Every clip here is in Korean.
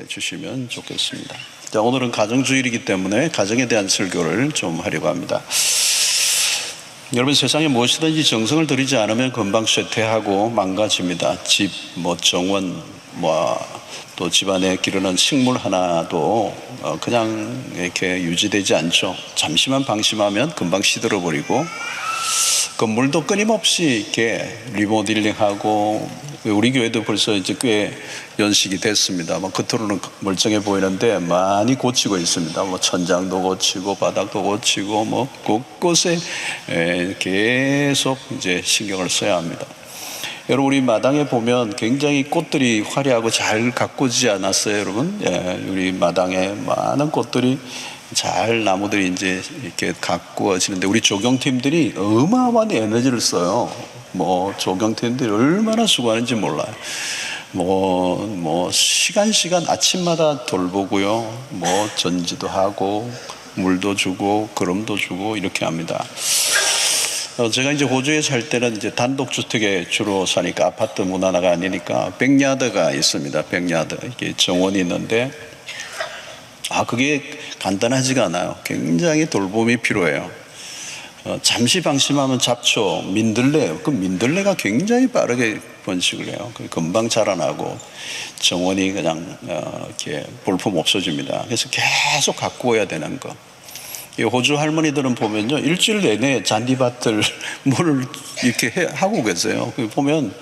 주시면 좋겠습니다. 자, 오늘은 가정주일이기 때문에 가정에 대한 설교를 좀 하려고 합니다. 여러분, 세상에 무엇이든지 정성을 들이지 않으면 금방 쇠퇴하고 망가집니다. 집, 정원, 또 집안에 기르는 식물 하나도 그냥 이렇게 유지되지 않죠. 잠시만 방심하면 금방 시들어버리고, 건물도 끊임없이 이렇게 리모델링하고, 우리 교회도 벌써 이제 꽤 연식이 됐습니다. 겉으로는 멀쩡해 보이는데 많이 고치고 있습니다. 천장도 고치고 바닥도 고치고 곳곳에 계속 이제 신경을 써야 합니다. 여러분, 우리 마당에 보면 굉장히 꽃들이 화려하고 잘 가꾸지 않았어요, 여러분? 우리 마당에 많은 꽃들이 잘 나무들이 이제 이렇게 가꾸어지는데, 우리 조경팀들이 어마어마한 에너지를 써요. 조경팀들이 얼마나 수고하는지 몰라요. 시간 아침마다 돌보고요. 전지도 하고, 물도 주고, 거름도 주고, 이렇게 합니다. 제가 이제 호주에 살 때는 이제 단독주택에 주로 사니까 아파트 문화가 아니니까 백야드가 있습니다. 백야드. 이게 정원이 있는데, 그게 간단하지가 않아요. 굉장히 돌봄이 필요해요. 잠시 방심하면 잡초, 민들레요. 그 민들레가 굉장히 빠르게 번식을 해요. 금방 자라나고 정원이 그냥 이렇게 볼품 없어집니다. 그래서 계속 가꾸어야 되는 거. 이 호주 할머니들은 보면요, 일주일 내내 잔디밭을 물을 이렇게 하고 계세요. 보면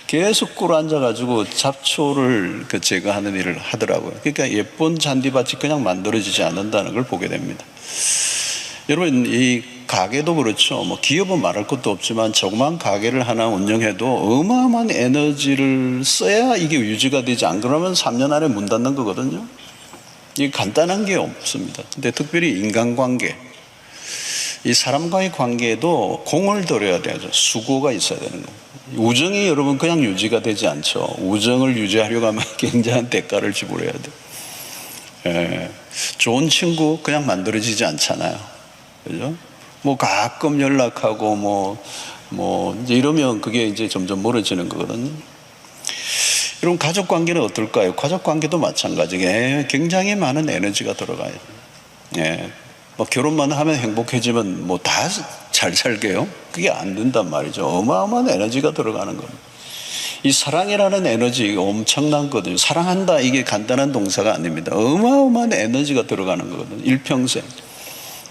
계속 꿇어 앉아가지고 잡초를 제거하는 일을 하더라고요. 그러니까 예쁜 잔디밭이 그냥 만들어지지 않는다는 걸 보게 됩니다. 여러분, 이 가게도 그렇죠. 기업은 말할 것도 없지만 조그만 가게를 하나 운영해도 어마어마한 에너지를 써야 이게 유지가 되지, 안 그러면 3년 안에 문 닫는 거거든요. 이게 간단한 게 없습니다. 근데 특별히 인간관계, 이 사람과의 관계에도 공을 들여야 되죠. 수고가 있어야 되는 거예요. 우정이 여러분 그냥 유지가 되지 않죠. 우정을 유지하려고 하면 굉장한 대가를 지불해야 돼요. 좋은 친구 그냥 만들어지지 않잖아요. 그죠? 가끔 연락하고 이제 이러면 그게 이제 점점 멀어지는 거거든요. 여러분, 가족 관계는 어떨까요? 가족 관계도 마찬가지게 굉장히 많은 에너지가 들어가요. 결혼만 하면 행복해지면 다 잘 살게요? 그게 안 된단 말이죠. 어마어마한 에너지가 들어가는 겁니다. 이 사랑이라는 에너지 엄청난 거거든요. 사랑한다, 이게 간단한 동사가 아닙니다. 어마어마한 에너지가 들어가는 거거든요. 일평생.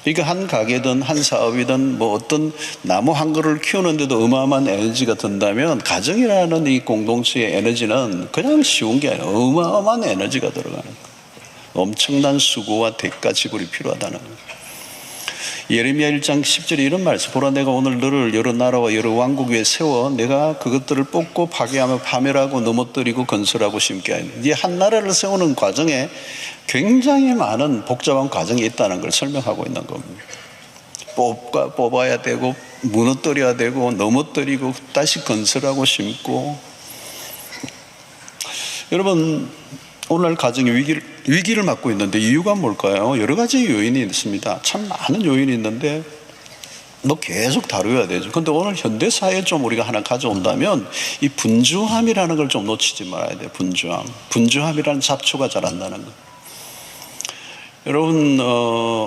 그러니까 한 가게든 한 사업이든 어떤 나무 한 그루를 키우는데도 어마어마한 에너지가 든다면, 가정이라는 이 공동체의 에너지는 그냥 쉬운 게 아니라 어마어마한 에너지가 들어가는 거예요. 엄청난 수고와 대가 지불이 필요하다는 거예요. 예레미야 1장 10절에 이런 말씀, 보라 내가 오늘 너를 여러 나라와 여러 왕국 위에 세워 내가 그것들을 뽑고 파괴하며 파멸하고 넘어뜨리고 건설하고 심게 하니, 이 한 나라를 세우는 과정에 굉장히 많은 복잡한 과정이 있다는 걸 설명하고 있는 겁니다. 뽑아야 되고 무너뜨려야 되고 넘어뜨리고 다시 건설하고 심고. 여러분, 오늘날 가정이 위기를 맞고 있는데 이유가 뭘까요? 여러 가지 요인이 있습니다. 참 많은 요인이 있는데 계속 다루어야 되죠. 근데 오늘 현대사회에 좀 우리가 하나 가져온다면 이 분주함이라는 걸 좀 놓치지 말아야 돼요. 분주함이라는 잡초가 자란다는 거. 여러분,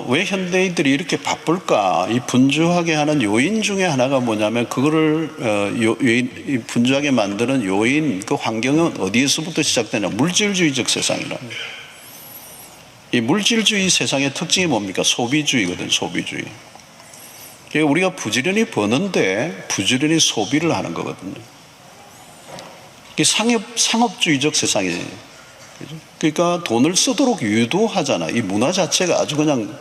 왜 현대인들이 이렇게 바쁠까? 이 분주하게 하는 요인 중에 하나가 뭐냐면, 그거를 분주하게 만드는 요인, 그 환경은 어디에서부터 시작되냐? 물질주의적 세상이라는 거예요. 이 물질주의 세상의 특징이 뭡니까? 소비주의거든요. 소비주의. 그러니까 우리가 부지런히 버는데 부지런히 소비를 하는 거거든요. 이게 상업주의적 세상이에요. 그러니까 돈을 쓰도록 유도하잖아. 이 문화 자체가 아주 그냥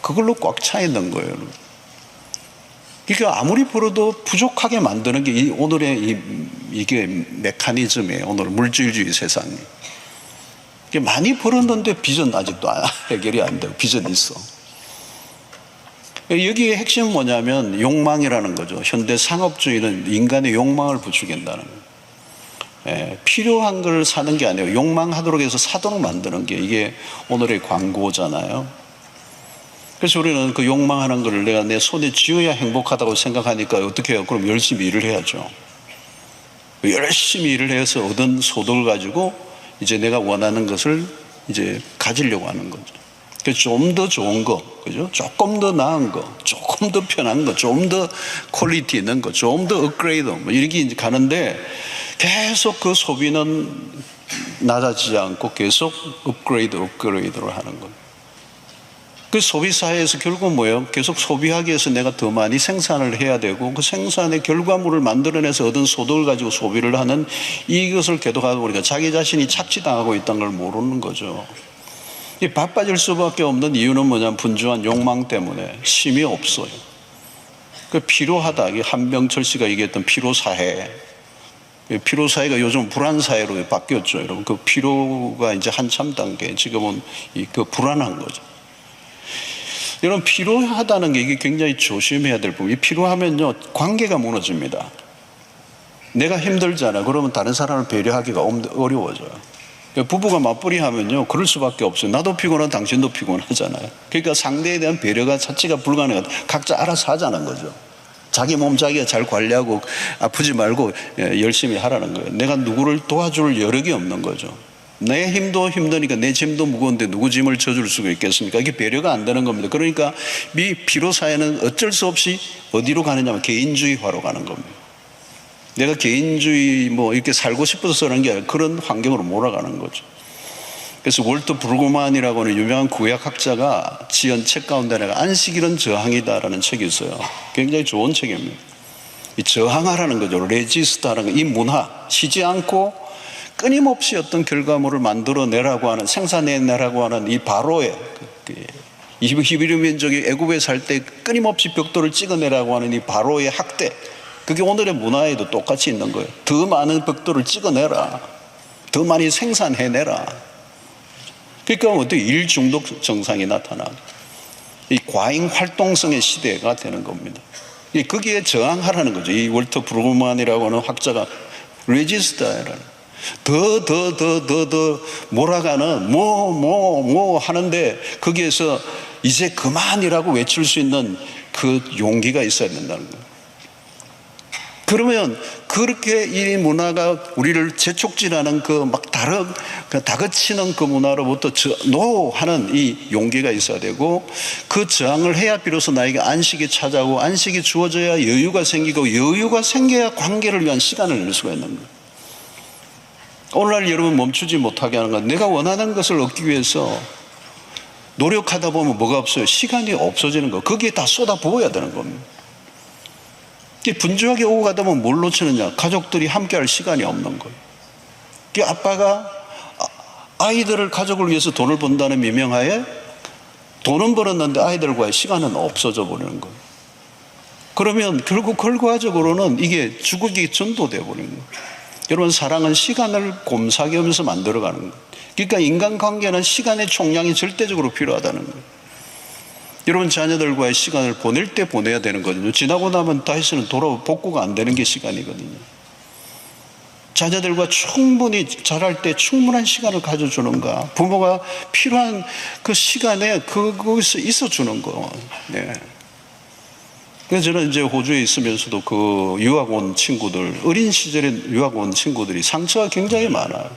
그걸로 꽉 차 있는 거예요. 그러니까 아무리 벌어도 부족하게 만드는 게 오늘의 이게 메커니즘이에요. 오늘 물질주의 세상이. 많이 벌었는데 빚은 아직도 해결이 안 되고 빚은 있어. 여기에 핵심은 뭐냐면 욕망이라는 거죠. 현대 상업주의는 인간의 욕망을 부추긴다는 거예요. 필요한 걸 사는 게 아니에요. 욕망하도록 해서 사도록 만드는 게 이게 오늘의 광고잖아요. 그래서 우리는 그 욕망하는 걸 내가 내 손에 쥐어야 행복하다고 생각하니까 어떻게 해요? 그럼 열심히 일을 해야죠. 열심히 일을 해서 얻은 소득을 가지고 이제 내가 원하는 것을 이제 가지려고 하는 거죠. 좀 더 좋은 거, 그죠? 조금 더 나은 거, 조금 더 편한 거, 좀 더 퀄리티 있는 거, 좀 더 업그레이드, 뭐 이렇게 이제 가는데 계속 그 소비는 낮아지지 않고 계속 업그레이드로 하는 거예요. 그 소비 사회에서 결국 뭐예요? 계속 소비하기 위해서 내가 더 많이 생산을 해야 되고 그 생산의 결과물을 만들어내서 얻은 소득을 가지고 소비를 하는 이것을 계속하다 보니까 자기 자신이 착취당하고 있다는 걸 모르는 거죠. 이 바빠질 수밖에 없는 이유는 뭐냐면 분주한 욕망 때문에 쉼이 없어요. 그 필요하다. 한병철 씨가 얘기했던 피로사회. 피로사회가 요즘 불안사회로 바뀌었죠. 여러분, 그 피로가 이제 한참 단계, 지금은 그 불안한 거죠. 여러분, 피로하다는 게 이게 굉장히 조심해야 될 부분. 이 피로하면요, 관계가 무너집니다. 내가 힘들잖아. 그러면 다른 사람을 배려하기가 어려워져요. 부부가 맞벌이 하면요, 그럴 수밖에 없어요. 나도 피곤하고 당신도 피곤하잖아요. 그러니까 상대에 대한 배려가 자체가 불가능하다. 각자 알아서 하자는 거죠. 자기 몸 자기가 잘 관리하고 아프지 말고 열심히 하라는 거예요. 내가 누구를 도와줄 여력이 없는 거죠. 내 힘도 힘드니까 내 짐도 무거운데 누구 짐을 져줄 수가 있겠습니까? 이게 배려가 안 되는 겁니다. 그러니까 이 피로사회는 어쩔 수 없이 어디로 가느냐면 개인주의화로 가는 겁니다. 내가 개인주의 뭐 이렇게 살고 싶어서 그런 게 아니라 그런 환경으로 몰아가는 거죠. 그래서 월터 브루그만이라고 하는 유명한 구약학자가 지은 책 가운데 하나가 안식일은 저항이다라는 책이 있어요. 굉장히 좋은 책입니다. 이 저항하라는 거죠. 레지스트하는 거. 이 문화, 쉬지 않고 끊임없이 어떤 결과물을 만들어내라고 하는, 생산해내라고 하는 이 바로의 히브리 민족이 애굽에 살 때 끊임없이 벽돌을 찍어내라고 하는 이 바로의 학대, 그게 오늘의 문화에도 똑같이 있는 거예요. 더 많은 벽돌을 찍어내라, 더 많이 생산해내라. 그러니까 어떻게 일 중독 증상이 나타나, 이 과잉 활동성의 시대가 되는 겁니다. 거기에 저항하라는 거죠. 이 월터 브루그만이라고 하는 학자가 레지스트라는, 더 몰아가는 뭐 하는데 거기에서 이제 그만이라고 외칠 수 있는 그 용기가 있어야 된다는 거예요. 그러면 그렇게 이 문화가 우리를 재촉질하는 그 막 다그치는 그 문화로부터 노하는 이 용기가 있어야 되고, 그 저항을 해야 비로소 나에게 안식이 찾아오고, 안식이 주어져야 여유가 생기고, 여유가 생겨야 관계를 위한 시간을 낼 수가 있는 거예요. 오늘날 여러분 멈추지 못하게 하는 건, 내가 원하는 것을 얻기 위해서 노력하다 보면 뭐가 없어요? 시간이 없어지는 거. 거기에 다 쏟아 부어야 되는 겁니다. 분주하게 오고 가다 보면 뭘 놓치느냐? 가족들이 함께 할 시간이 없는 거예요. 아빠가 아이들을, 가족을 위해서 돈을 번다는 미명하에 돈은 벌었는데 아이들과의 시간은 없어져 버리는 거예요. 그러면 결국 결과적으로는 이게 죽음이 전도되어 버리는 거예요. 여러분, 사랑은 시간을 곰삭이 하면서 만들어가는 거예요. 그러니까 인간관계는 시간의 총량이 절대적으로 필요하다는 거예요. 여러분, 자녀들과의 시간을 보낼 때 보내야 되는 거거든요. 지나고 나면 다시는 복구가 안 되는 게 시간이거든요. 자녀들과 충분히 자랄 때 충분한 시간을 가져주는가, 부모가 필요한 그 시간에 거기서 있어주는 거. 네. 그래서 저는 이제 호주에 있으면서도 그 유학 온 친구들, 어린 시절에 유학 온 친구들이 상처가 굉장히 많아요.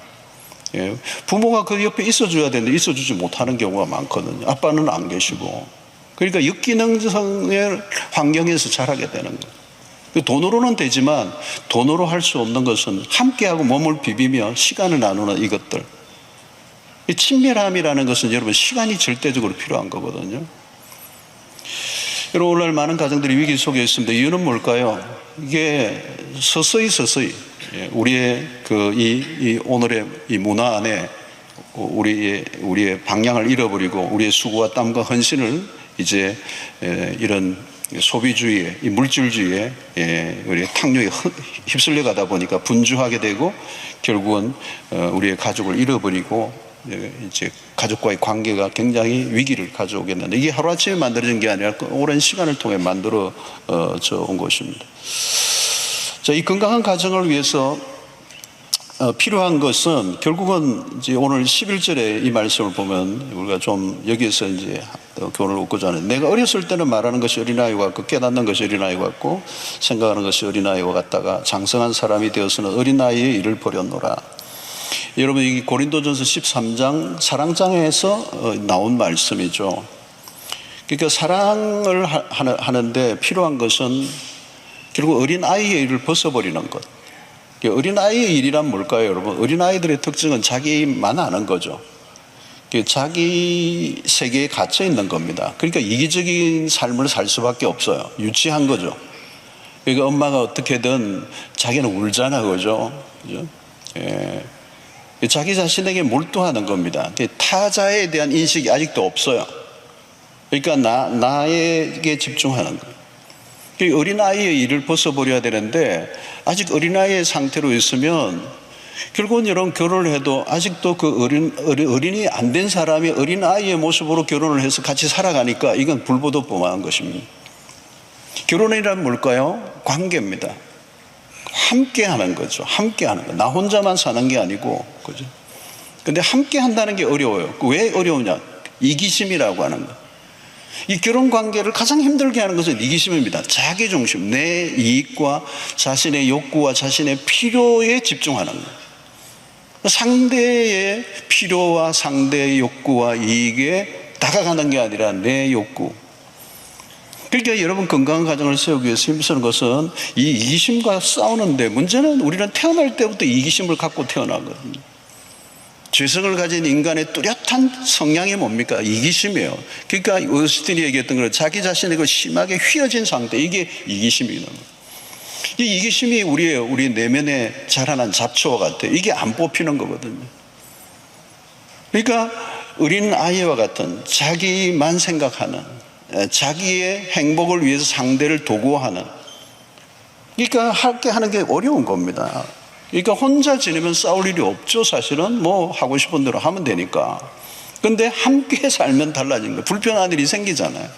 예. 부모가 그 옆에 있어줘야 되는데 있어주지 못하는 경우가 많거든요. 아빠는 안 계시고. 그러니까 역기능성의 환경에서 자라게 되는 거예요. 돈으로는 되지만 돈으로 할 수 없는 것은 함께하고 몸을 비비며 시간을 나누는 이것들. 이 친밀함이라는 것은 여러분 시간이 절대적으로 필요한 거거든요. 여러분, 오늘날 많은 가정들이 위기 속에 있습니다. 이유는 뭘까요? 이게 서서히 우리의 이 오늘의 이 문화 안에 우리의 방향을 잃어버리고 우리의 수고와 땀과 헌신을 이제 이런 소비주의에, 이 물질주의에 우리 탕욕에 휩쓸려 가다 보니까 분주하게 되고 결국은 우리의 가족을 잃어버리고 이제 가족과의 관계가 굉장히 위기를 가져오겠는데, 이게 하루아침에 만들어진 게 아니라 오랜 시간을 통해 만들어져 온 것입니다. 자, 이 건강한 가정을 위해서 필요한 것은 결국은 이제 오늘 11절에 이 말씀을 보면 우리가 좀 여기에서 이제 교훈을 얻고자 하는, 내가 어렸을 때는 말하는 것이 어린아이와 같고 깨닫는 것이 어린아이와 같고 생각하는 것이 어린아이와 같다가 장성한 사람이 되어서는 어린아이의 일을 버렸노라. 여러분 이 고린도전서 13장 사랑장에서 나온 말씀이죠. 그러니까 사랑을 하는데 필요한 것은 결국 어린아이의 일을 벗어버리는 것. 어린아이의 일이란 뭘까요, 여러분? 어린아이들의 특징은 자기만 아는 거죠. 자기 세계에 갇혀 있는 겁니다. 그러니까 이기적인 삶을 살 수밖에 없어요. 유치한 거죠. 그러니까 엄마가 어떻게든 자기는 울잖아, 그죠? 예. 자기 자신에게 몰두하는 겁니다. 타자에 대한 인식이 아직도 없어요. 그러니까 나에게 집중하는 거예요. 어린아이의 일을 벗어버려야 되는데 아직 어린아이의 상태로 있으면 결국은 여러분 결혼을 해도 아직도 그 어린이 안 된 사람이 어린아이의 모습으로 결혼을 해서 같이 살아가니까 이건 불보듯뻔한 것입니다. 결혼이란 뭘까요? 관계입니다. 함께 하는 거죠. 함께 하는 거. 나 혼자만 사는 게 아니고, 그죠? 근데 함께 한다는 게 어려워요. 왜 어려우냐? 이기심이라고 하는 거. 이 결혼 관계를 가장 힘들게 하는 것은 이기심입니다. 자기 중심, 내 이익과 자신의 욕구와 자신의 필요에 집중하는 거. 상대의 필요와 상대의 욕구와 이익에 다가가는 게 아니라 내 욕구. 그러니까 여러분 건강한 가정을 세우기 위해서 힘쓰는 것은 이 이기심과 싸우는데, 문제는 우리는 태어날 때부터 이기심을 갖고 태어나거든요. 죄성을 가진 인간의 뚜렷한 성향이 뭡니까? 이기심이에요. 그러니까 어스틴이 얘기했던 걸 자기 자신의 심하게 휘어진 상태, 이게 이기심이라는 거예요. 이 이기심이 우리 내면에 자라난 잡초와 같아요. 이게 안 뽑히는 거거든요. 그러니까 어린 아이와 같은 자기만 생각하는, 자기의 행복을 위해서 상대를 도구화하는, 그러니까 함께 하는 게 어려운 겁니다. 그러니까 혼자 지내면 싸울 일이 없죠. 사실은 뭐 하고 싶은 대로 하면 되니까. 근데 함께 살면 달라진 거예요. 불편한 일이 생기잖아요.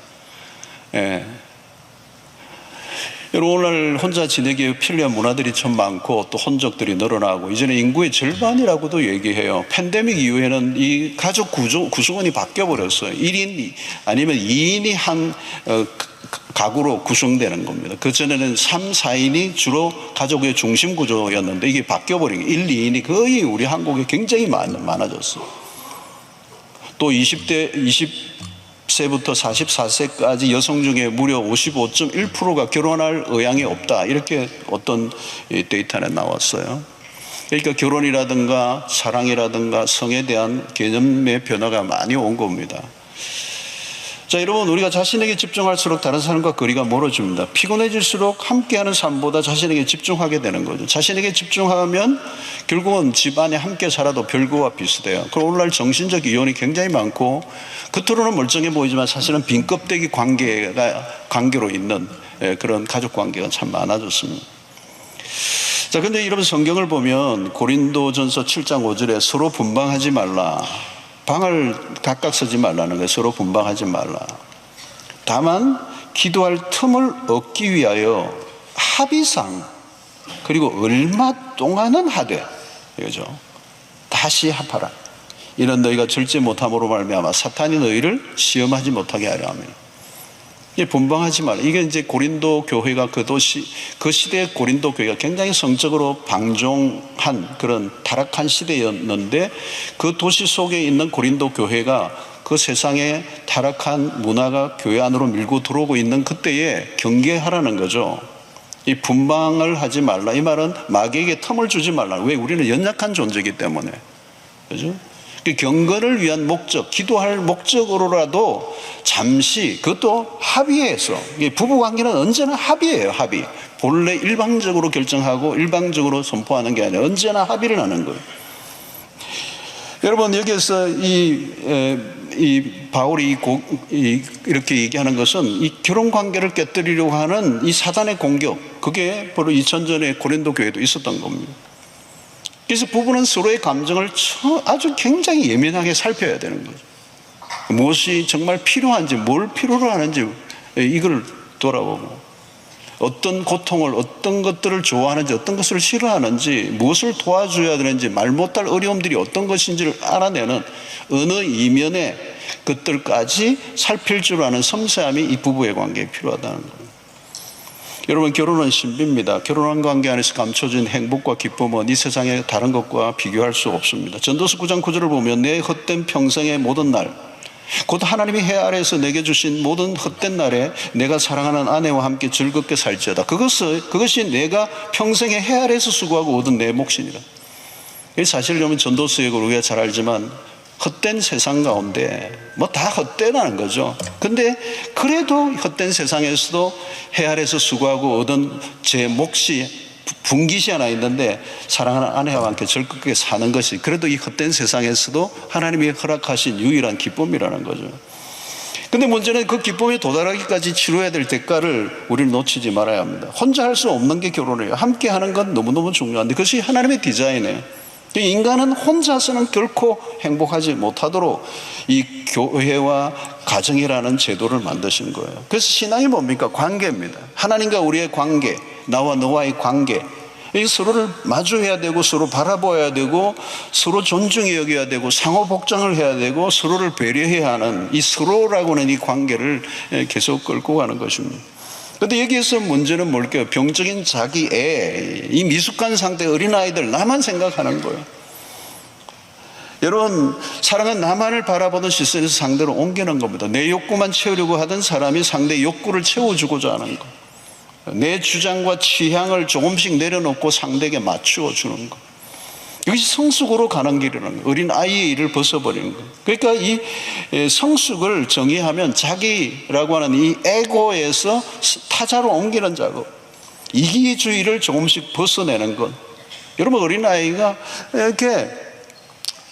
예. 여러분, 오늘 혼자 지내기에 필요한 문화들이 참 많고 또 혼적들이 늘어나고 이제는 인구의 절반이라고도 얘기해요. 팬데믹 이후에는 이 가족 구성원이 바뀌어버렸어요. 1인 아니면 2인이 한 가구로 구성되는 겁니다. 그전에는 3, 4인이 주로 가족의 중심 구조였는데 이게 바뀌어버린 거예요. 1, 2인이 거의 우리 한국에 굉장히 많아졌어요. 또 20세부터 44세까지 여성 중에 무려 55.1%가 결혼할 의향이 없다. 이렇게 어떤 데이터에 나왔어요. 그러니까 결혼이라든가 사랑이라든가 성에 대한 개념의 변화가 많이 온 겁니다. 자, 여러분, 우리가 자신에게 집중할수록 다른 사람과 거리가 멀어집니다. 피곤해질수록 함께하는 삶보다 자신에게 집중하게 되는 거죠. 자신에게 집중하면 결국은 집안에 함께 살아도 별거와 비슷해요. 그럼 오늘날 정신적 이혼이 굉장히 많고 겉으로는 멀쩡해 보이지만 사실은 빈 껍데기 관계로 있는 그런 가족 관계가 참 많아졌습니다. 자, 근데 여러분 성경을 보면 고린도전서 7장 5절에 서로 분방하지 말라. 방을 각각 서지 말라는 거예요. 서로 분방하지 말라. 다만 기도할 틈을 얻기 위하여 합의상, 그리고 얼마 동안은 하되, 그죠? 다시 합하라. 이는 너희가 절제 못함으로 말미암아 사탄이 너희를 시험하지 못하게 하려 함이라. 분방하지 말라. 이게 이제 고린도 교회가 그 시대의 고린도 교회가 굉장히 성적으로 방종한 그런 타락한 시대였는데, 그 도시 속에 있는 고린도 교회가 그 세상에 타락한 문화가 교회 안으로 밀고 들어오고 있는 그때에 경계하라는 거죠. 이 분방을 하지 말라. 이 말은 마귀에게 틈을 주지 말라. 왜? 우리는 연약한 존재이기 때문에. 그죠? 경건을 위한 목적, 기도할 목적으로라도 잠시, 그것도 합의해서, 부부관계는 언제나 합의예요. 합의. 본래 일방적으로 결정하고 일방적으로 선포하는 게 아니라 언제나 합의를 하는 거예요. 여러분, 여기에서 이 바울이 이렇게 얘기하는 것은 이 결혼 관계를 깨뜨리려고 하는 이 사단의 공격, 그게 바로 2000전에 고린도 교회도 있었던 겁니다. 그래서 부부는 서로의 감정을 아주 굉장히 예민하게 살펴야 되는 거죠. 무엇이 정말 필요한지, 뭘 필요로 하는지 이걸 돌아보고, 어떤 고통을, 어떤 것들을 좋아하는지, 어떤 것을 싫어하는지, 무엇을 도와줘야 되는지, 말 못할 어려움들이 어떤 것인지를 알아내는 어느 이면의 것들까지 살필 줄 아는 섬세함이 이 부부의 관계에 필요하다는 거예요. 여러분, 결혼은 신비입니다. 결혼한 관계 안에서 감춰진 행복과 기쁨은 이 세상의 다른 것과 비교할 수 없습니다. 전도서 9장 9절을 보면 내 헛된 평생의 모든 날, 곧 하나님이 해 아래에서 내게 주신 모든 헛된 날에 내가 사랑하는 아내와 함께 즐겁게 살지어다. 그것이 내가 평생에 해 아래에서 수고하고 얻은 내 몫이니라. 사실 여러분, 전도서에 우리가 잘 알지만 헛된 세상 가운데 뭐 다 헛되다는 거죠. 근데 그래도 헛된 세상에서도 해 아래에서 수고하고 얻은 제 몫이 분깃이 하나 있는데 사랑하는 아내와 함께 즐겁게 사는 것이 그래도 이 헛된 세상에서도 하나님이 허락하신 유일한 기쁨이라는 거죠. 근데 문제는 그 기쁨에 도달하기까지 치러야 될 대가를 우리는 놓치지 말아야 합니다. 혼자 할 수 없는 게 결혼이에요. 함께 하는 건 너무너무 중요한데 그것이 하나님의 디자인이에요. 인간은 혼자서는 결코 행복하지 못하도록 이 교회와 가정이라는 제도를 만드신 거예요. 그래서 신앙이 뭡니까? 관계입니다. 하나님과 우리의 관계, 나와 너와의 관계, 이 서로를 마주해야 되고 서로 바라보아야 되고 서로 존중해 여겨야 되고 상호 복장을 해야 되고 서로를 배려해야 하는 이 서로라고 하는 이 관계를 계속 끌고 가는 것입니다. 그런데 여기에서 문제는 뭘까요? 병적인 자기 애, 이 미숙한 상태 어린아이들, 나만 생각하는 거예요. 여러분, 사랑은 나만을 바라보는 시선에서 상대로 옮기는 겁니다. 내 욕구만 채우려고 하던 사람이 상대의 욕구를 채워주고자 하는 거. 내 주장과 취향을 조금씩 내려놓고 상대에게 맞추어 주는 거. 이것이 성숙으로 가는 길이라는 거예요. 어린 아이의 일을 벗어버리는 거예요. 그러니까 이 성숙을 정의하면 자기라고 하는 이 에고에서 타자로 옮기는 작업, 이기주의를 조금씩 벗어내는 것. 여러분, 어린 아이가 이렇게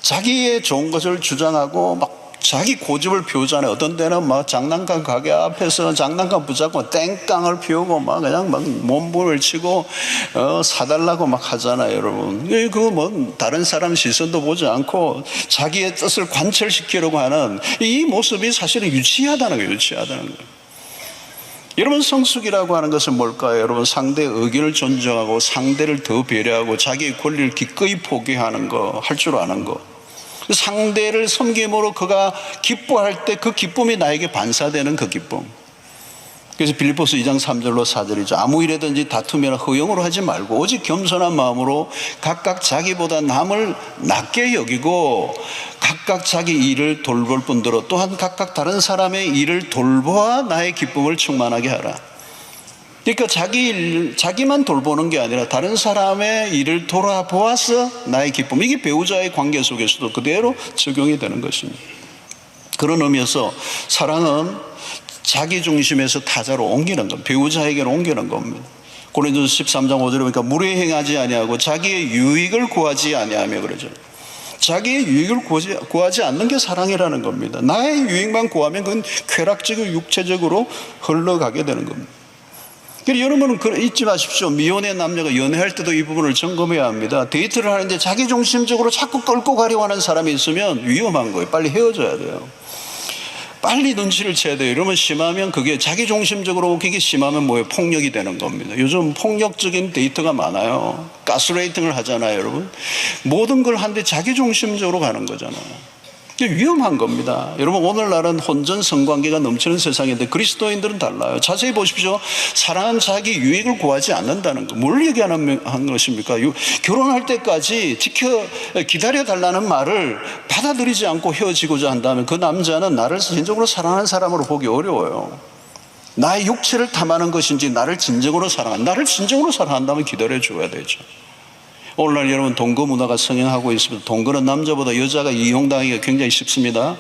자기의 좋은 것을 주장하고 막 자기 고집을 피우잖아요. 어떤 때는 막 장난감 가게 앞에서 장난감 붙잡고 땡깡을 피우고 막 그냥 막 몸부림을 치고 사달라고 막 하잖아요, 여러분. 그거 뭐 다른 사람 시선도 보지 않고 자기의 뜻을 관철시키려고 하는 이 모습이 사실은 유치하다는 거예요, 유치하다는 거예요. 여러분, 성숙이라고 하는 것은 뭘까요? 여러분, 상대의 의견을 존중하고 상대를 더 배려하고 자기의 권리를 기꺼이 포기하는 거, 할 줄 아는 거. 상대를 섬김으로 그가 기뻐할 때 그 기쁨이 나에게 반사되는 그 기쁨. 그래서 빌립보서 2장 3절로 4절이죠. 아무 일에든지 다투면 허영으로 하지 말고 오직 겸손한 마음으로 각각 자기보다 남을 낮게 여기고 각각 자기 일을 돌볼 뿐더러 또한 각각 다른 사람의 일을 돌보아 나의 기쁨을 충만하게 하라. 그러니까 자기만 돌보는 게 아니라 다른 사람의 일을 돌아보아서 나의 기쁨, 이게 배우자의 관계 속에서도 그대로 적용이 되는 것입니다. 그런 의미에서 사랑은 자기 중심에서 타자로 옮기는 겁니다. 배우자에게로 옮기는 겁니다. 고린도서 13장 5절에 보니까 무례 행하지 아니하고 자기의 유익을 구하지 아니하며 그러죠. 자기의 유익을 구하지 않는 게 사랑이라는 겁니다. 나의 유익만 구하면 그건 쾌락적이고 육체적으로 흘러가게 되는 겁니다. 그래서 여러분은 잊지 마십시오. 미혼의 남녀가 연애할 때도 이 부분을 점검해야 합니다. 데이트를 하는데 자기 중심적으로 자꾸 끌고 가려고 하는 사람이 있으면 위험한 거예요. 빨리 헤어져야 돼요. 빨리 눈치를 채야 돼요. 이러면 심하면 그게 자기 중심적으로, 그게 심하면 뭐예요? 폭력이 되는 겁니다. 요즘 폭력적인 데이트가 많아요. 가스레이팅을 하잖아요, 여러분. 모든 걸 하는데 자기 중심적으로 가는 거잖아요. 위험한 겁니다. 여러분, 오늘날은 혼전 성관계가 넘치는 세상인데 그리스도인들은 달라요. 자세히 보십시오. 사랑은 자기 유익을 구하지 않는다는 거. 뭘 얘기하는 것입니까? 결혼할 때까지 기다려달라는 말을 받아들이지 않고 헤어지고자 한다면 그 남자는 나를 진정으로 사랑하는 사람으로 보기 어려워요. 나의 육체를 탐하는 것인지 나를 진정으로 사랑한다면 기다려줘야 되죠. 오늘날 여러분, 동거 문화가 성행하고 있습니다. 동거는 남자보다 여자가 이용당하기가 굉장히 쉽습니다.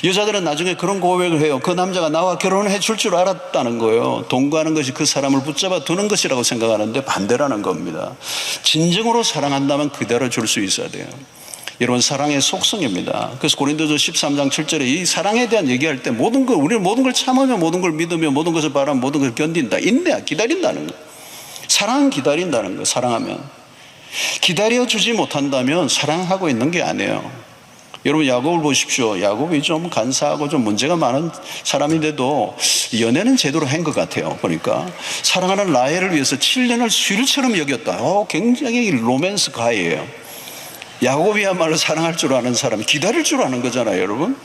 여자들은 나중에 그런 고백을 해요. 그 남자가 나와 결혼해 줄 줄 알았다는 거예요. 동거하는 것이 그 사람을 붙잡아 두는 것이라고 생각하는데 반대라는 겁니다. 진정으로 사랑한다면 그대로 줄 수 있어야 돼요. 여러분, 사랑의 속성입니다. 그래서 고린도서 13장 7절에 이 사랑에 대한 얘기할 때 우리는 모든 걸 참으며 모든 걸 믿으며 모든 것을 바라며 모든 것을 견딘다. 인내야, 기다린다는 거예요. 사랑은 기다린다는 거예요. 사랑하면. 기다려주지 못한다면 사랑하고 있는 게 아니에요. 여러분, 야곱을 보십시오. 야곱이 좀 간사하고 좀 문제가 많은 사람인데도 연애는 제대로 한 것 같아요. 보니까 사랑하는 라헬을 위해서 7년을 수일처럼 여겼다. 굉장히 로맨스 가이예요. 야곱이야말로 사랑할 줄 아는 사람, 기다릴 줄 아는 거잖아요, 여러분.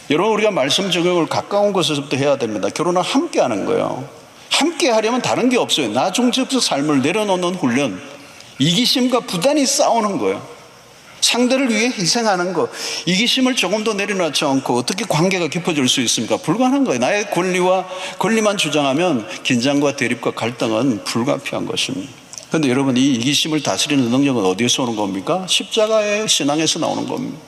우리가 말씀 적용을 가까운 곳에서부터 해야 됩니다. 결혼은 함께 하는 거예요. 함께 하려면 다른 게 없어요. 나중적적 삶을 내려놓는 훈련, 이기심과 부단히 싸우는 거예요. 상대를 위해 희생하는 거. 이기심을 조금도 내려놓지 않고 어떻게 관계가 깊어질 수 있습니까? 불가능한 거예요. 나의 권리만 주장하면 긴장과 대립과 갈등은 불가피한 것입니다. 그런데 여러분, 이 이기심을 다스리는 능력은 어디에서 오는 겁니까? 십자가의 신앙에서 나오는 겁니다.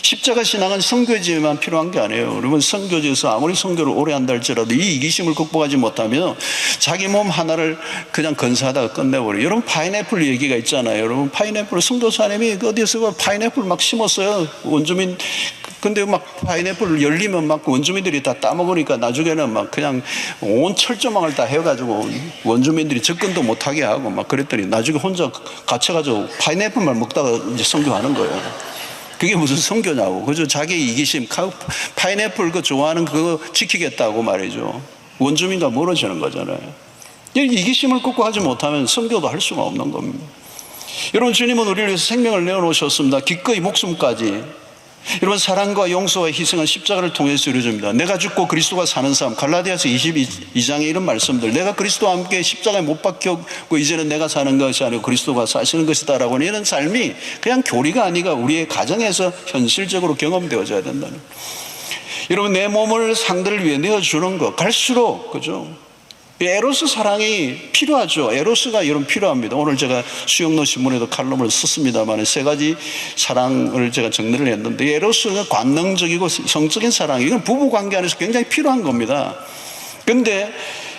십자가 신앙은 선교지에만 필요한 게 아니에요. 여러분, 선교지에서 아무리 선교를 오래 한다 할지라도 이 이기심을 극복하지 못하면 자기 몸 하나를 그냥 건사하다가 끝내버려요. 여러분, 파인애플 얘기가 있잖아요. 여러분, 파인애플 선교사님이 어디에서 파인애플 막 심었어요. 원주민. 근데 막 파인애플 열리면 막 원주민들이 다 따먹으니까 나중에는 막 그냥 온 철조망을 다 해가지고 원주민들이 접근도 못하게 하고 막 그랬더니 나중에 혼자 갇혀가지고 파인애플만 먹다가 이제 선교하는 거예요. 그게 무슨 선교냐고. 그죠? 자기 이기심, 파인애플 그 좋아하는 그거 지키겠다고 말이죠. 원주민과 멀어지는 거잖아요. 이기심을 극복하지 못하면 선교도 할 수가 없는 겁니다. 여러분, 주님은 우리를 위해서 생명을 내어놓으셨습니다. 기꺼이 목숨까지. 여러분, 사랑과 용서와 희생은 십자가를 통해서 이루어집니다. 내가 죽고 그리스도가 사는 삶, 갈라디아서 22장에 이런 말씀들, 내가 그리스도와 함께 십자가에 못 박혔고 이제는 내가 사는 것이 아니고 그리스도가 사시는 것이다 라고 하는 이런 삶이 그냥 교리가 아니라 우리의 가정에서 현실적으로 경험되어져야 된다는. 여러분, 내 몸을 상대를 위해 내어주는 것, 갈수록, 그죠? 에로스 사랑이 필요하죠. 에로스가 여러분 필요합니다. 오늘 제가 수영로 신문에도 칼럼을 썼습니다만 3가지 사랑을 제가 정리를 했는데, 에로스가 관능적이고 성적인 사랑, 이건 부부관계 안에서 굉장히 필요한 겁니다. 그런데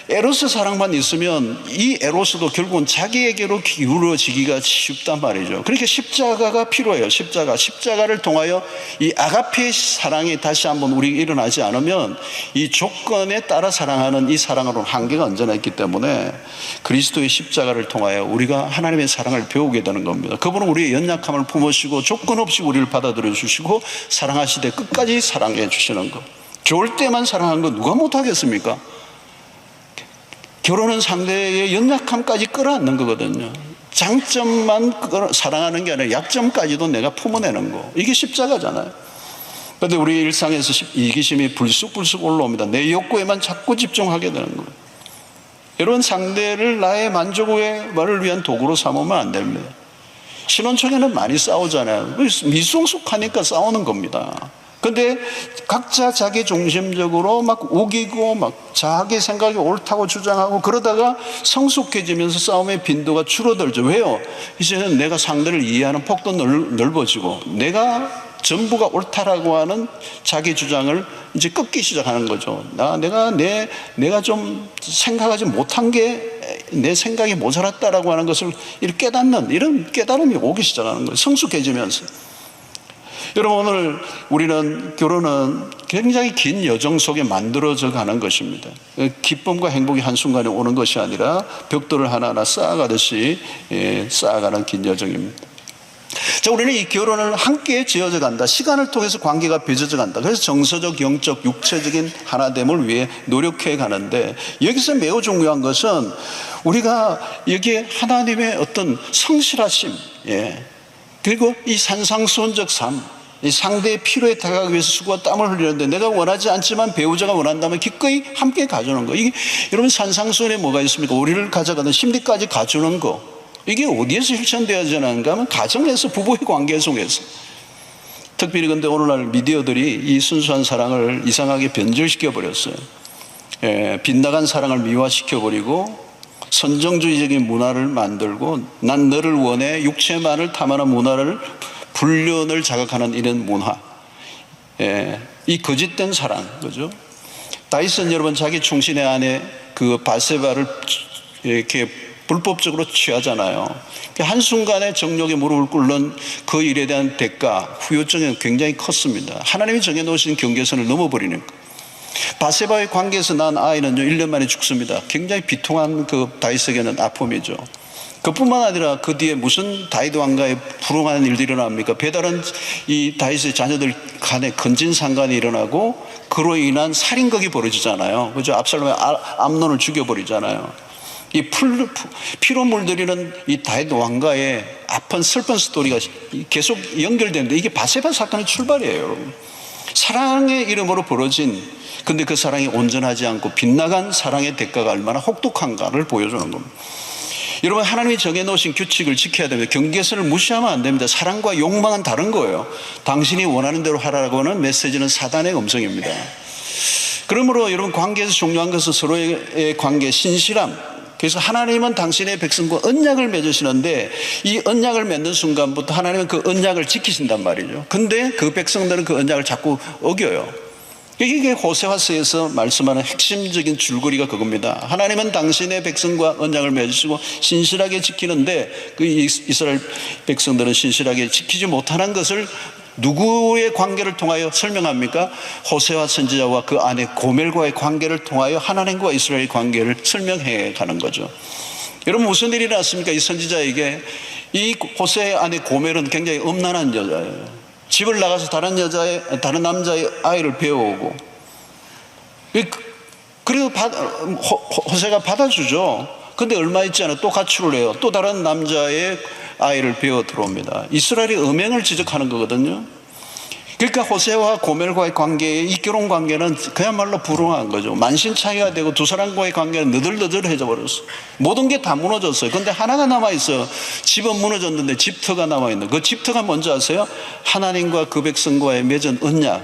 에로스 사랑만 있으면 이 에로스도 결국은 자기에게로 기울어지기가 쉽단 말이죠. 그러니까 십자가가 필요해요. 십자가를 통하여 이 아가페 사랑이 다시 한번 우리에게 일어나지 않으면 이 조건에 따라 사랑하는 이 사랑으로는 한계가 언제나 있기 때문에 그리스도의 십자가를 통하여 우리가 하나님의 사랑을 배우게 되는 겁니다. 그분은 우리의 연약함을 품으시고 조건 없이 우리를 받아들여 주시고 사랑하시되 끝까지 사랑해 주시는 것. 좋을 때만 사랑하는 거 누가 못하겠습니까? 결혼은 상대의 연약함까지 끌어안는 거거든요. 장점만 사랑하는 게 아니라 약점까지도 내가 품어내는 거. 이게 십자가잖아요. 그런데 우리 일상에서 이기심이 불쑥불쑥 올라옵니다. 내 욕구에만 자꾸 집중하게 되는 거예요. 여러분, 상대를 나의 만족을 위한 도구로 삼으면 안 됩니다. 신혼 초에는 많이 싸우잖아요. 미성숙하니까 싸우는 겁니다. 근데 각자 자기 중심적으로 막 우기고 막 자기 생각이 옳다고 주장하고 그러다가 성숙해지면서 싸움의 빈도가 줄어들죠. 왜요? 이제는 내가 상대를 이해하는 폭도 넓어지고 내가 전부가 옳다라고 하는 자기 주장을 이제 끊기 시작하는 거죠. 내가 좀 생각하지 못한 게 내 생각이 모자랐다라고 하는 것을 이렇게 깨닫는 이런 깨달음이 오기 시작하는 거예요. 성숙해지면서. 여러분, 오늘 우리는 결혼은 굉장히 긴 여정 속에 만들어져 가는 것입니다. 기쁨과 행복이 한순간에 오는 것이 아니라 벽돌을 하나하나 쌓아가듯이 쌓아가는 긴 여정입니다. 자, 우리는 이 결혼을 함께 지어져 간다. 시간을 통해서 관계가 빚어져 간다. 그래서 정서적, 영적, 육체적인 하나됨을 위해 노력해 가는데, 여기서 매우 중요한 것은 우리가 여기에 하나님의 어떤 성실하심, 그리고 이 산상수훈적 삶, 이 상대의 필요에 다가가기 위해서 수고와 땀을 흘리는데 내가 원하지 않지만 배우자가 원한다면 기꺼이 함께 가주는 거. 이게 여러분, 산상수훈에 뭐가 있습니까? 우리를 가져가는 심리까지 가주는 거. 이게 어디에서 실천되어지는가 하면 가정에서, 부부의 관계 속에서. 특별히 근데 오늘날 미디어들이 이 순수한 사랑을 이상하게 변질시켜 버렸어요. 빗나간 사랑을 미화시켜 버리고 선정주의적인 문화를 만들고 난 너를 원해 육체만을 탐하는 문화를, 불륜을 자극하는 이런 문화, 이 거짓된 사랑, 그죠? 다윗은 여러분 자기 충신의 아내 그 바세바를 이렇게 불법적으로 취하잖아요. 한순간에 정욕에 무릎을 꿇는 그 일에 대한 대가, 후유증이 굉장히 컸습니다. 하나님이 정해놓으신 경계선을 넘어버리는 거. 바세바의 관계에서 낳은 아이는요 1년 만에 죽습니다. 굉장히 비통한 그 다윗에게는 아픔이죠. 그뿐만 아니라 그 뒤에 무슨 다윗 왕가에 불응하는 일들이 일어납니까? 배다른 이 다윗의 자녀들 간에 건진상간이 일어나고 그로 인한 살인극이 벌어지잖아요. 그죠? 압살롬의 암논을 죽여버리잖아요. 이 피로 물들이는 이 다윗 왕가의 아픈 슬픈 스토리가 계속 연결되는데 이게 바세바 사건의 출발이에요, 여러분. 사랑의 이름으로 벌어진, 근데 그 사랑이 온전하지 않고 빗나간 사랑의 대가가 얼마나 혹독한가를 보여주는 겁니다. 여러분, 하나님이 정해놓으신 규칙을 지켜야 됩니다. 경계선을 무시하면 안 됩니다. 사랑과 욕망은 다른 거예요. 당신이 원하는 대로 하라고 하는 메시지는 사단의 음성입니다. 그러므로 여러분, 관계에서 중요한 것은 서로의 관계, 신실함. 그래서 하나님은 당신의 백성과 언약을 맺으시는데 이 언약을 맺는 순간부터 하나님은 그 언약을 지키신단 말이죠. 근데 그 백성들은 그 언약을 자꾸 어겨요. 이게 호세아서에서 말씀하는 핵심적인 줄거리가 그겁니다. 하나님은 당신의 백성과 언약을 맺으시고 신실하게 지키는데 그 이스라엘 백성들은 신실하게 지키지 못하는 것을 누구의 관계를 통하여 설명합니까? 호세아 선지자와 그 아내 고멜과의 관계를 통하여 하나님과 이스라엘의 관계를 설명해 가는 거죠. 여러분, 무슨 일이 났습니까? 이 선지자에게 이 호세아의 아내 고멜은 굉장히 음란한 여자예요. 집을 나가서 다른 남자의 아이를 배워오고, 그래도 호세아가 받아주죠. 근데 얼마 있지 않아 또 가출을 해요. 또 다른 남자의 아이를 배워 들어옵니다. 이스라엘이 음행을 지적하는 거거든요. 그러니까 호세아와 고멜과의 관계, 이 결혼 관계는 그야말로 불행한 거죠. 만신창이가 되고 두 사람과의 관계는 너덜너덜해져 버렸어. 모든 게 다 무너졌어요. 근데 하나가 남아있어요. 집은 무너졌는데 집터가 남아있는, 그 집터가 뭔지 아세요? 하나님과 그 백성과의 맺은 언약.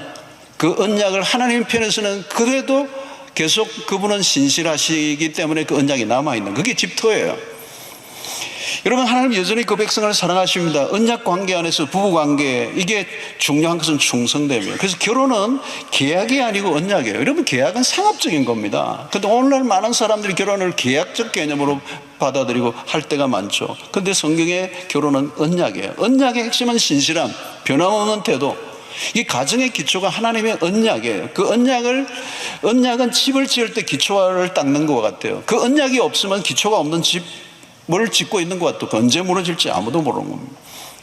그 언약을 하나님 편에서는 그래도 계속 그분은 신실하시기 때문에 그 언약이 남아있는, 그게 집터예요. 여러분, 하나님 여전히 그 백성을 사랑하십니다. 언약 관계 안에서 부부 관계, 이게 중요한 것은 충성됨이에요. 그래서 결혼은 계약이 아니고 언약이에요. 여러분, 계약은 상업적인 겁니다. 근데 오늘날 많은 사람들이 결혼을 계약적 개념으로 받아들이고 할 때가 많죠. 근데 성경의 결혼은 언약이에요. 언약의 핵심은 신실함, 변함없는 태도. 이 가정의 기초가 하나님의 언약이에요. 그 언약은 집을 지을 때 기초를 닦는 것 같아요. 그 언약이 없으면 기초가 없는 집을 짓고 있는 것 같아요. 언제 무너질지 아무도 모르는 겁니다.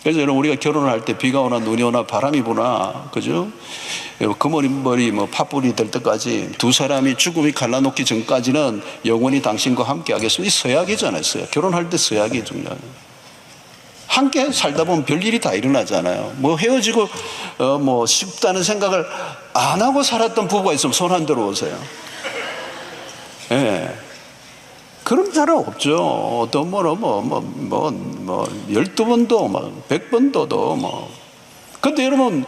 그래서 여러분, 우리가 결혼을 할 때 비가 오나 눈이 오나 바람이 부나, 그죠? 금어리 팥불이 될 때까지 두 사람이 죽음이 갈라놓기 전까지는 영원히 당신과 함께 하겠습니다. 이 서약이잖아요. 서약. 결혼할 때 서약이 중요해요. 함께 살다 보면 별일이 다 일어나잖아요. 뭐 헤어지고 쉽다는 생각을 안 하고 살았던 부부가 있으면 손 안 들어오세요. 예. 네. 그런 사람 없죠. 어떤 12번도 100번도 근데 여러분,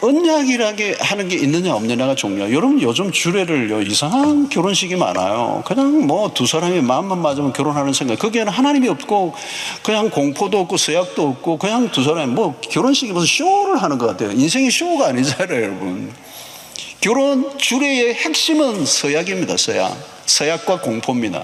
언약이라게 하는 게 있느냐 없느냐가 중요해요. 여러분, 요즘 주례를 이상한 결혼식이 많아요. 그냥 두 사람이 마음만 맞으면 결혼하는 생각, 거기에는 하나님이 없고 그냥 공포도 없고 서약도 없고 그냥 두 사람이 결혼식이 무슨 쇼를 하는 것 같아요. 인생이 쇼가 아니잖아요, 여러분. 결혼 주례의 핵심은 서약입니다. 서약과 공포입니다.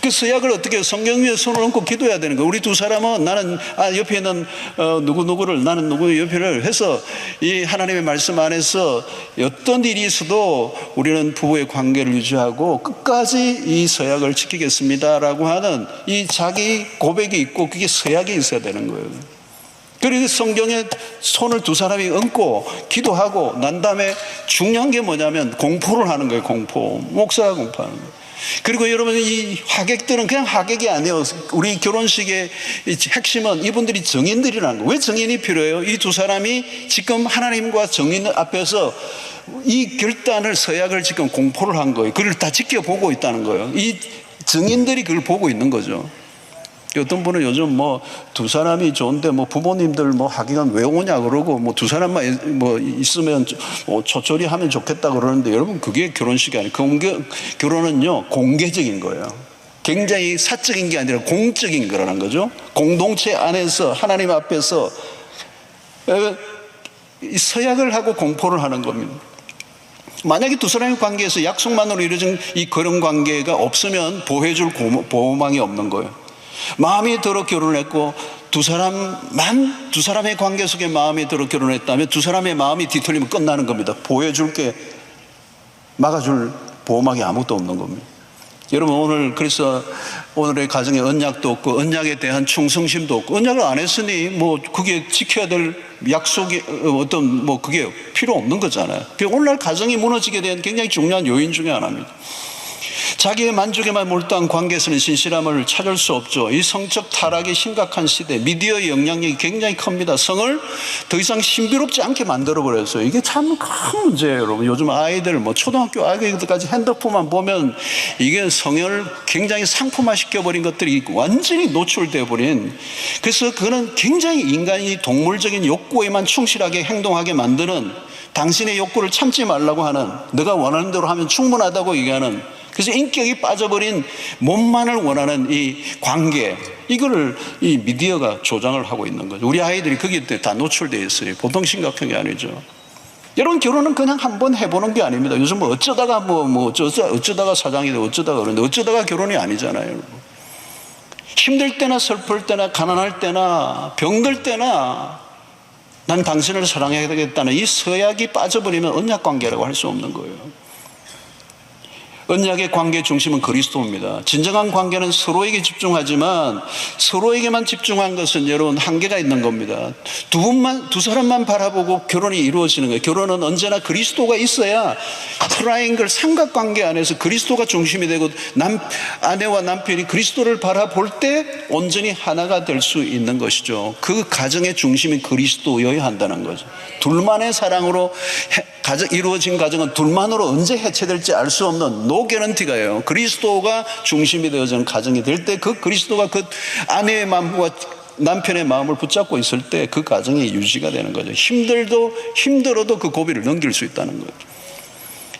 그 서약을 어떻게 해요? 성경 위에 손을 얹고 기도해야 되는 거예요. 우리 두 사람은 나는 옆에 있는 누구누구를, 나는 누구의 옆에를 해서 이 하나님의 말씀 안에서 어떤 일이 있어도 우리는 부부의 관계를 유지하고 끝까지 이 서약을 지키겠습니다라고 하는 이 자기 고백이 있고, 그게 서약이 있어야 되는 거예요. 그리고 성경에 손을 두 사람이 얹고 기도하고 난 다음에 중요한 게 뭐냐면 공포를 하는 거예요. 공포. 목사가 공포하는 거예요. 그리고 여러분, 이 하객들은 그냥 하객이 아니에요. 우리 결혼식의 핵심은 이분들이 증인들이라는 거예요. 왜 증인이 필요해요? 이 두 사람이 지금 하나님과 증인 앞에서 이 결단을, 서약을 지금 공포를 한 거예요. 그걸 다 지켜보고 있다는 거예요. 이 증인들이 그걸 보고 있는 거죠. 어떤 분은 요즘 두 사람이 좋은데 부모님들 하기간 왜 오냐 그러고 두 사람만 있으면 초초리 하면 좋겠다 그러는데, 여러분, 그게 결혼식이 아니에요. 결혼은요, 공개적인 거예요. 굉장히 사적인 게 아니라 공적인 거라는 거죠. 공동체 안에서 하나님 앞에서 서약을 하고 공포를 하는 겁니다. 만약에 두 사람의 관계에서 약속만으로 이루어진 이 그런 관계가 없으면 보호해줄 보호망이 없는 거예요. 마음이 들어 결혼했고 두 사람의 관계 속에 마음이 들어 결혼했다면 두 사람의 마음이 뒤틀리면 끝나는 겁니다. 보호해줄게, 막아줄 보호막이 아무것도 없는 겁니다. 여러분, 그래서 오늘의 가정에 언약도 없고 언약에 대한 충성심도 없고, 언약을 안 했으니 그게 지켜야 될 약속이 그게 필요 없는 거잖아요. 오늘날 가정이 무너지게 된 굉장히 중요한 요인 중에 하나입니다. 자기의 만족에만 몰두한 관계에서는 신실함을 찾을 수 없죠. 이 성적 타락이 심각한 시대, 미디어의 영향력이 굉장히 큽니다. 성을 더 이상 신비롭지 않게 만들어버렸어요. 이게 참 큰 문제예요, 여러분. 요즘 아이들, 초등학교 아이들까지 핸드폰만 보면 이게 성을 굉장히 상품화 시켜버린 것들이 완전히 노출되어 버린, 그래서 그거는 굉장히 인간이 동물적인 욕구에만 충실하게 행동하게 만드는, 당신의 욕구를 참지 말라고 하는, 너가 원하는 대로 하면 충분하다고 얘기하는, 그래서 인격이 빠져버린 몸만을 원하는 이 관계, 이거를 이 미디어가 조장을 하고 있는 거죠. 우리 아이들이 거기에 다 노출되어 있어요. 보통 심각한 게 아니죠. 여러분, 결혼은 그냥 한번 해보는 게 아닙니다. 요즘 어쩌다가 어쩌다가 사장이 되고 어쩌다가 그러는데, 어쩌다가 결혼이 아니잖아요, 여러분. 힘들 때나 슬플 때나 가난할 때나 병들 때나 난 당신을 사랑해야 되겠다는 이 서약이 빠져버리면 언약 관계라고 할 수 없는 거예요. 언약의 관계의 중심은 그리스도입니다. 진정한 관계는 서로에게 집중하지만 서로에게만 집중한 것은 여러분 한계가 있는 겁니다. 두 사람만 바라보고 결혼이 이루어지는 거예요. 결혼은 언제나 그리스도가 있어야, 트라이앵글 삼각관계 안에서 그리스도가 중심이 되고 아내와 남편이 그리스도를 바라볼 때 온전히 하나가 될 수 있는 것이죠. 그 가정의 중심이 그리스도여야 한다는 거죠. 둘만의 사랑으로 이루어진 가정은 둘만으로 언제 해체될지 알 수 없는 노 개런티가요. 그리스도가 중심이 되어지는 가정이 될 때, 그 그리스도가 그 아내의 마음과 남편의 마음을 붙잡고 있을 때 그 가정이 유지가 되는 거죠. 힘들어도 그 고비를 넘길 수 있다는 거죠.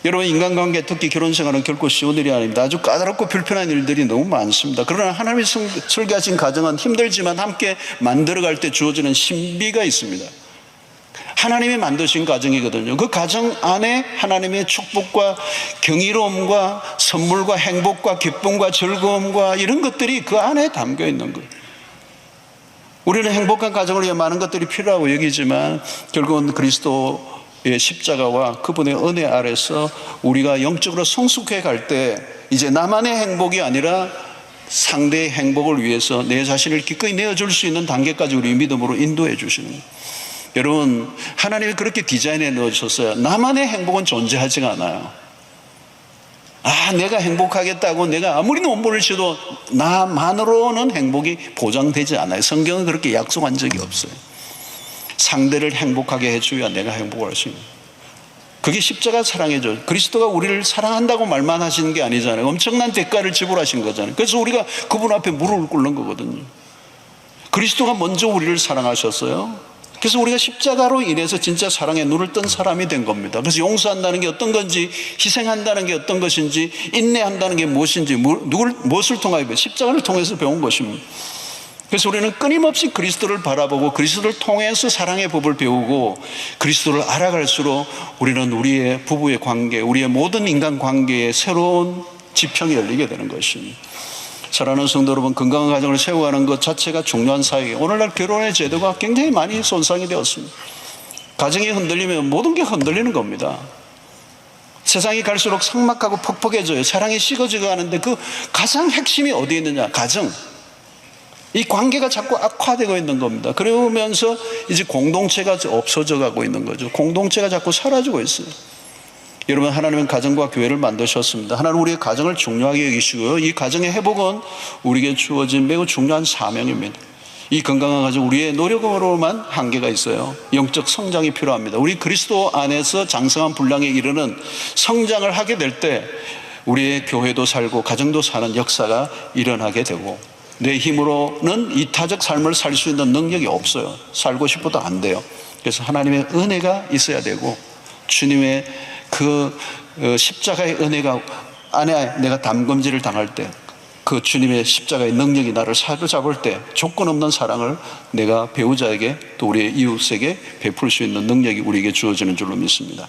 여러분, 인간관계, 특히 결혼생활은 결코 쉬운 일이 아닙니다. 아주 까다롭고 불편한 일들이 너무 많습니다. 그러나 하나님이 설계하신 가정은 힘들지만 함께 만들어갈 때 주어지는 신비가 있습니다. 하나님이 만드신 가정이거든요. 그 가정 안에 하나님의 축복과 경이로움과 선물과 행복과 기쁨과 즐거움과 이런 것들이 그 안에 담겨 있는 거예요. 우리는 행복한 가정을 위해 많은 것들이 필요하고 여기지만 결국은 그리스도의 십자가와 그분의 은혜 아래서 우리가 영적으로 성숙해 갈 때 이제 나만의 행복이 아니라 상대의 행복을 위해서 내 자신을 기꺼이 내어줄 수 있는 단계까지 우리 믿음으로 인도해 주시는 거예요. 여러분, 하나님이 그렇게 디자인해 놓으셨어요. 나만의 행복은 존재하지가 않아요. 내가 행복하겠다고 내가 아무리 논문을 쳐도 나만으로는 행복이 보장되지 않아요. 성경은 그렇게 약속한 적이 없어요. 상대를 행복하게 해줘야 내가 행복할 수 있는, 그게 십자가 사랑이죠. 그리스도가 우리를 사랑한다고 말만 하시는 게 아니잖아요. 엄청난 대가를 지불하신 거잖아요. 그래서 우리가 그분 앞에 무릎을 꿇는 거거든요. 그리스도가 먼저 우리를 사랑하셨어요. 그래서 우리가 십자가로 인해서 진짜 사랑에 눈을 뜬 사람이 된 겁니다. 그래서 용서한다는 게 어떤 건지, 희생한다는 게 어떤 것인지, 인내한다는 게 무엇인지, 무엇을 통하여 십자가를 통해서 배운 것입니다. 그래서 우리는 끊임없이 그리스도를 바라보고 그리스도를 통해서 사랑의 법을 배우고 그리스도를 알아갈수록 우리는 우리의 부부의 관계, 우리의 모든 인간 관계에 새로운 지평이 열리게 되는 것입니다. 사랑하는 성도 여러분, 건강한 가정을 세워가는 것 자체가 중요한 사역이에요. 오늘날 결혼의 제도가 굉장히 많이 손상이 되었습니다. 가정이 흔들리면 모든 게 흔들리는 겁니다. 세상이 갈수록 삭막하고 퍽퍽해져요. 사랑이 식어지고 하는데 그 가장 핵심이 어디에 있느냐? 가정. 이 관계가 자꾸 악화되고 있는 겁니다. 그러면서 이제 공동체가 없어져 가고 있는 거죠. 공동체가 자꾸 사라지고 있어요. 여러분, 하나님은 가정과 교회를 만드셨습니다. 하나님은 우리의 가정을 중요하게 여기시고요, 이 가정의 회복은 우리에게 주어진 매우 중요한 사명입니다. 이 건강한 가정, 우리의 노력으로만 한계가 있어요. 영적 성장이 필요합니다. 우리 그리스도 안에서 장성한 분량에 이르는 성장을 하게 될 때 우리의 교회도 살고 가정도 사는 역사가 일어나게 되고, 내 힘으로는 이타적 삶을 살 수 있는 능력이 없어요. 살고 싶어도 안 돼요. 그래서 하나님의 은혜가 있어야 되고, 주님의 그 십자가의 은혜가 안에 내가 담금질을 당할 때 그 주님의 십자가의 능력이 나를 사로잡을 때 조건 없는 사랑을 내가 배우자에게 또 우리의 이웃에게 베풀 수 있는 능력이 우리에게 주어지는 줄로 믿습니다.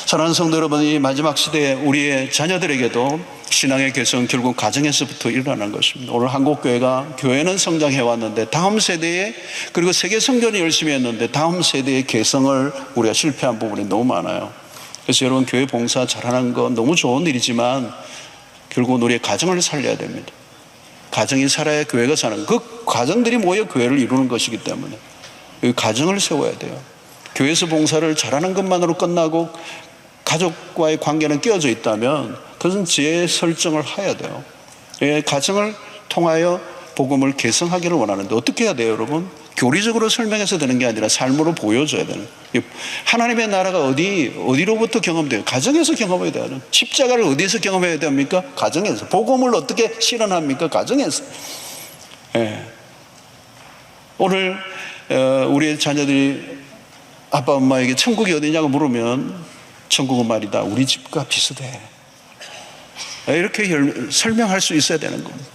사랑하는 성도 여러분, 이 마지막 시대에 우리의 자녀들에게도 신앙의 개성은 결국 가정에서부터 일어나는 것입니다. 오늘 한국교회가, 교회는 성장해 왔는데 다음 세대에, 그리고 세계 선교는 열심히 했는데 다음 세대의 개성을 우리가 실패한 부분이 너무 많아요. 그래서 여러분, 교회 봉사 잘하는 건 너무 좋은 일이지만 결국은 우리의 가정을 살려야 됩니다. 가정이 살아야 교회가 사는, 그 가정들이 모여 교회를 이루는 것이기 때문에 그 가정을 세워야 돼요. 교회에서 봉사를 잘하는 것만으로 끝나고 가족과의 관계는 깨어져 있다면 그것은 제 설정을 해야 돼요. 예, 가정을 통하여 복음을 개성하기를 원하는데 어떻게 해야 돼요, 여러분? 교리적으로 설명해서 되는 게 아니라 삶으로 보여줘야 되는. 하나님의 나라가 어디로부터 경험돼요? 가정에서 경험해야 돼요. 십자가를 어디에서 경험해야 됩니까? 가정에서. 복음을 어떻게 실현합니까? 가정에서. 예. 오늘 우리의 자녀들이 아빠 엄마에게 천국이 어디냐고 물으면 천국은 말이다, 우리 집과 비슷해. 이렇게 설명할 수 있어야 되는 겁니다.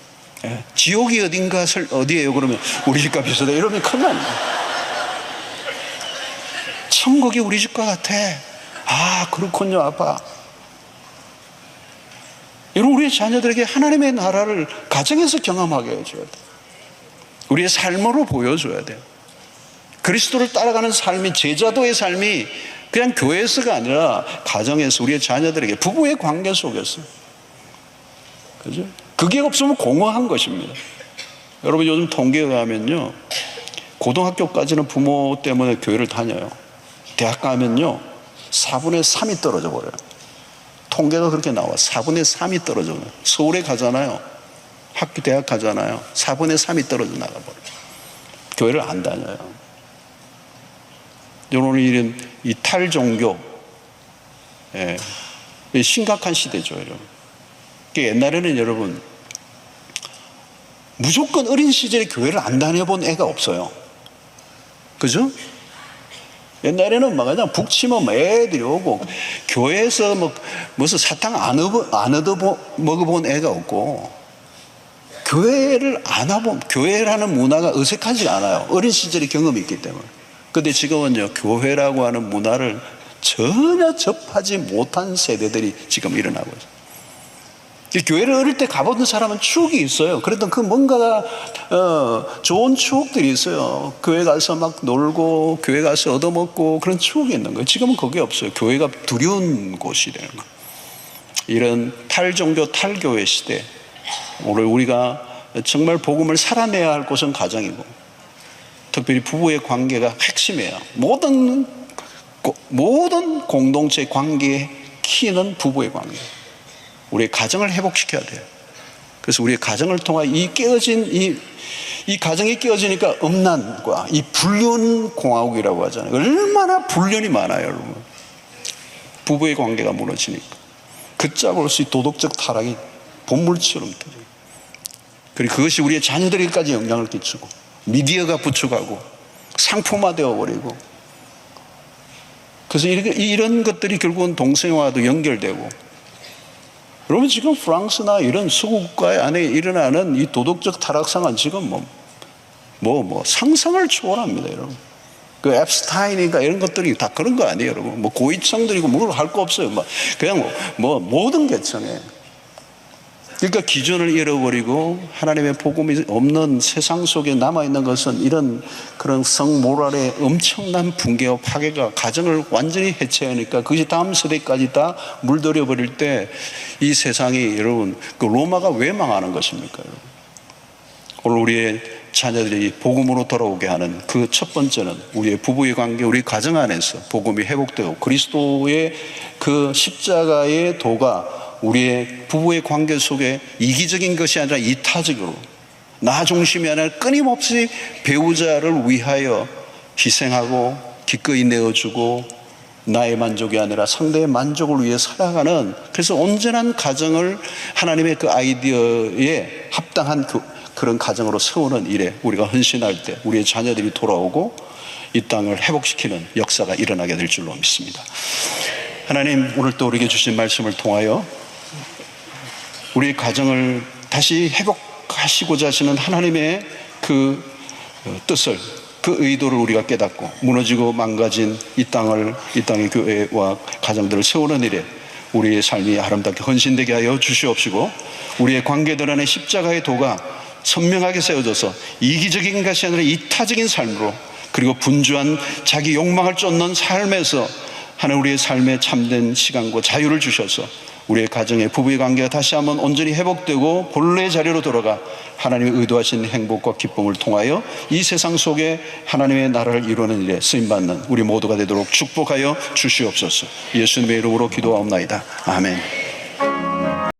지옥이 어디예요? 그러면 우리 집과 비슷해. 이러면 큰일 납니다. 천국이 우리 집과 같아. 아, 그렇군요, 아빠. 이런 우리의 자녀들에게 하나님의 나라를 가정에서 경험하게 해줘야 돼. 우리의 삶으로 보여줘야 돼요. 그리스도를 따라가는 삶이, 제자도의 삶이 그냥 교회에서가 아니라 가정에서 우리의 자녀들에게, 부부의 관계 속에서. 그죠? 그게 없으면 공허한 것입니다. 여러분, 요즘 통계에 의하면요, 고등학교까지는 부모 때문에 교회를 다녀요. 대학 가면요 4분의 3이 떨어져 버려요. 통계가 그렇게 나와. 4분의 3이 떨어져요. 서울에 가잖아요, 학교 대학 가잖아요, 4분의 3이 떨어져 나가버려요. 교회를 안 다녀요. 오늘 이런 이 탈종교, 심각한 시대죠, 여러분. 옛날에는 여러분 무조건 어린 시절에 교회를 안 다녀본 애가 없어요. 그죠? 옛날에는 막 그냥 북치면 애들이 오고, 교회에서 무슨 사탕 안 얻어 먹어본 애가 없고, 교회를 안 와본, 교회라는 문화가 어색하지 않아요. 어린 시절에 경험이 있기 때문에. 근데 지금은요, 교회라고 하는 문화를 전혀 접하지 못한 세대들이 지금 일어나고 있어요. 교회를 어릴 때 가보던 사람은 추억이 있어요. 그랬던 그 뭔가 좋은 추억들이 있어요. 교회 가서 막 놀고, 교회 가서 얻어먹고, 그런 추억이 있는 거예요. 지금은 그게 없어요. 교회가 두려운 곳이 되는 거예요. 이런 탈종교, 탈교회 시대, 오늘 우리가 정말 복음을 살아내야 할 곳은 가정이고, 특별히 부부의 관계가 핵심이에요. 모든 공동체 관계의 키는 부부의 관계. 우리의 가정을 회복시켜야 돼요. 그래서 우리의 가정을 통해 이 가정이 깨어지니까 음란과 이 불륜공화국이라고 하잖아요. 얼마나 불륜이 많아요, 여러분. 부부의 관계가 무너지니까 걷잡을 수 있는 도덕적 타락이 본물처럼 터져요. 그리고 그것이 우리의 자녀들에게까지 영향을 끼치고, 미디어가 부추가고 상품화되어 버리고, 그래서 이런 것들이 결국은 동성애와도 연결되고. 여러분, 지금 프랑스나 이런 수국가 안에 일어나는 이 도덕적 타락상은 지금 상상을 초월합니다, 여러분. 그 앱스타인인가 이런 것들이 다 그런 거 아니에요, 여러분. 고위층들이고 뭘 할 거 없어요. 그냥 모든 계층에. 그러니까 기준을 잃어버리고 하나님의 복음이 없는 세상 속에 남아있는 것은 이런 그런 성모랄의 엄청난 붕괴와 파괴가 가정을 완전히 해체하니까 그것이 다음 세대까지 다 물들여 버릴 때 이 세상이, 여러분, 그 로마가 왜 망하는 것입니까, 여러분? 오늘 우리의 자녀들이 복음으로 돌아오게 하는 그 첫 번째는 우리의 부부의 관계, 우리 가정 안에서 복음이 회복되고 그리스도의 그 십자가의 도가 우리의 부부의 관계 속에 이기적인 것이 아니라 이타적으로, 나 중심이 아니라 끊임없이 배우자를 위하여 희생하고 기꺼이 내어주고, 나의 만족이 아니라 상대의 만족을 위해 살아가는, 그래서 온전한 가정을 하나님의 그 아이디어에 합당한 그런 가정으로 세우는 일에 우리가 헌신할 때 우리의 자녀들이 돌아오고 이 땅을 회복시키는 역사가 일어나게 될 줄로 믿습니다. 하나님, 오늘 또 우리에게 주신 말씀을 통하여 우리의 가정을 다시 회복하시고자 하시는 하나님의 그 뜻을, 그 의도를 우리가 깨닫고 무너지고 망가진 이 땅의 교회와 가정들을 세우는 일에 우리의 삶이 아름답게 헌신되게 하여 주시옵시고, 우리의 관계들 안에 십자가의 도가 선명하게 세워져서 이기적인 것이 아니라 이타적인 삶으로, 그리고 분주한 자기 욕망을 쫓는 삶에서 하나님 우리의 삶에 참된 시간과 자유를 주셔서 우리의 가정의 부부의 관계가 다시 한번 온전히 회복되고 본래의 자리로 돌아가 하나님의 의도하신 행복과 기쁨을 통하여 이 세상 속에 하나님의 나라를 이루는 일에 쓰임받는 우리 모두가 되도록 축복하여 주시옵소서. 예수님의 이름으로 기도하옵나이다. 아멘.